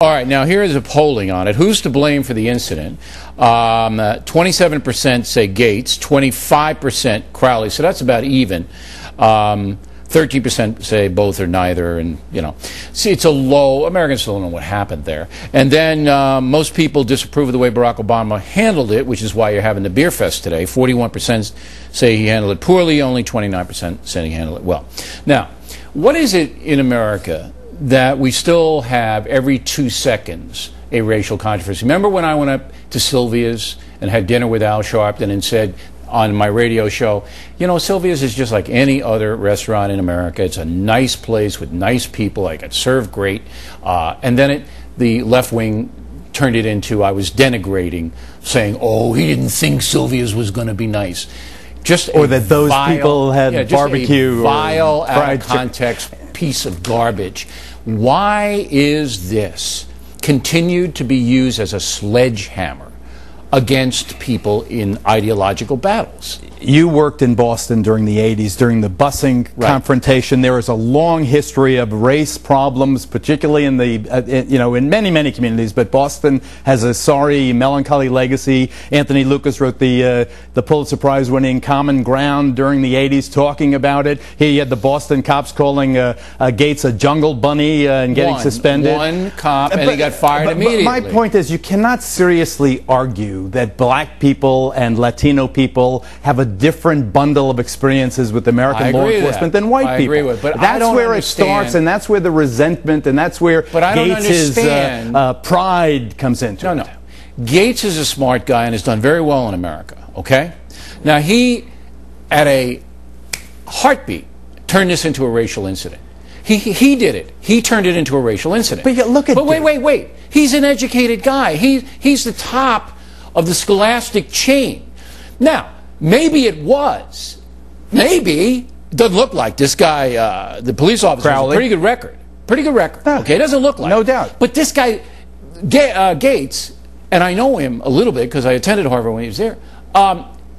All right, now here is a polling on it. Who's to blame for the incident? 27% say Gates, 25% Crowley, so that's about even. 13% say both or neither, and, you know. See, it's a low, Americans still don't know what happened there. And then most people disapprove of the way Barack Obama handled it, which is why you're having the beer fest today. 41% say he handled it poorly, only 29% say he handled it well. Now, what is it in America that we still have every 2 seconds a racial controversy? Remember when I went up to Sylvia's and had dinner with Al Sharpton and said on my radio show, you know, Sylvia's is just like any other restaurant in America. It's a nice place with nice people. I got served great. And then the left wing turned it into I was denigrating, saying, oh, he didn't think Sylvia's was going to be nice. Just or that those people had barbecue. Just a vile, out of context piece of garbage. Why is this continued to be used as a sledgehammer against people in ideological battles? You worked in Boston during the 80s, during the busing confrontation. There is a long history of race problems, particularly in the, in many, many communities. But Boston has a sorry, melancholy legacy. Anthony Lucas wrote the Pulitzer Prize-winning Common Ground during the 80s, talking about it. He had the Boston cops calling Gates a jungle bunny and getting suspended. One cop, and he got fired immediately. But my point is, you cannot seriously argue that black people and Latino people have a different bundle of experiences with American law enforcement than white people. I agree with, but that's where it starts, and that's where the resentment, and that's where Gates' pride comes into it. No. Gates is a smart guy and has done very well in America, okay? Now, he, at a heartbeat, turned this into a racial incident. He did it. He turned it into a racial incident. But look at wait. He's an educated guy. He's the top of the scholastic chain. Now, maybe it was. Maybe. Doesn't look like this guy, the police officer, has a pretty good record. Pretty good record. Okay, it doesn't look like. No doubt. But this guy, Gates, and I know him a little bit because I attended Harvard when he was there,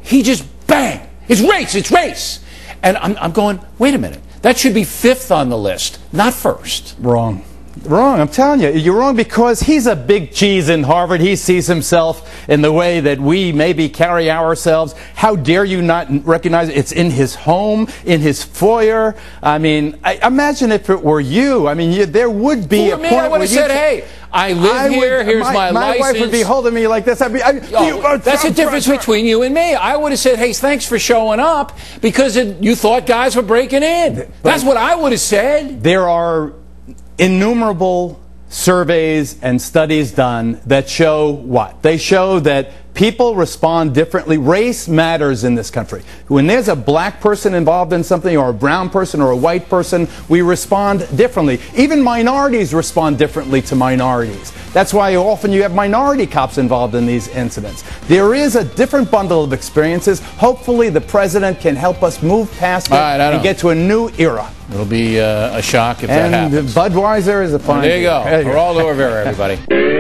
he just, bang, it's race. And I'm going, wait a minute. That should be 5th on the list, not 1st. Wrong. I'm telling you, you're wrong, because he's a big cheese in Harvard. He sees himself in the way that we maybe carry ourselves. How dare you not recognize it? It's in his home, in his foyer. I mean, imagine if it were you. I mean, there would be a point I would have said, hey, I live here, here's my license. My wife would be holding me like this. That's the difference between you and me. I would have said, hey, thanks for showing up, because you thought guys were breaking in. That's what I would have said. There are innumerable surveys and studies done that show what? They show that people respond differently. Race matters in this country. When there's a black person involved in something, or a brown person, or a white person, we respond differently. Even minorities respond differently to minorities. That's why often you have minority cops involved in these incidents. There is a different bundle of experiences. Hopefully the president can help us move past it and get to a new era. It'll be a shock if that happens. Budweiser is a fine. There you go. Geraldo Rivera, everybody.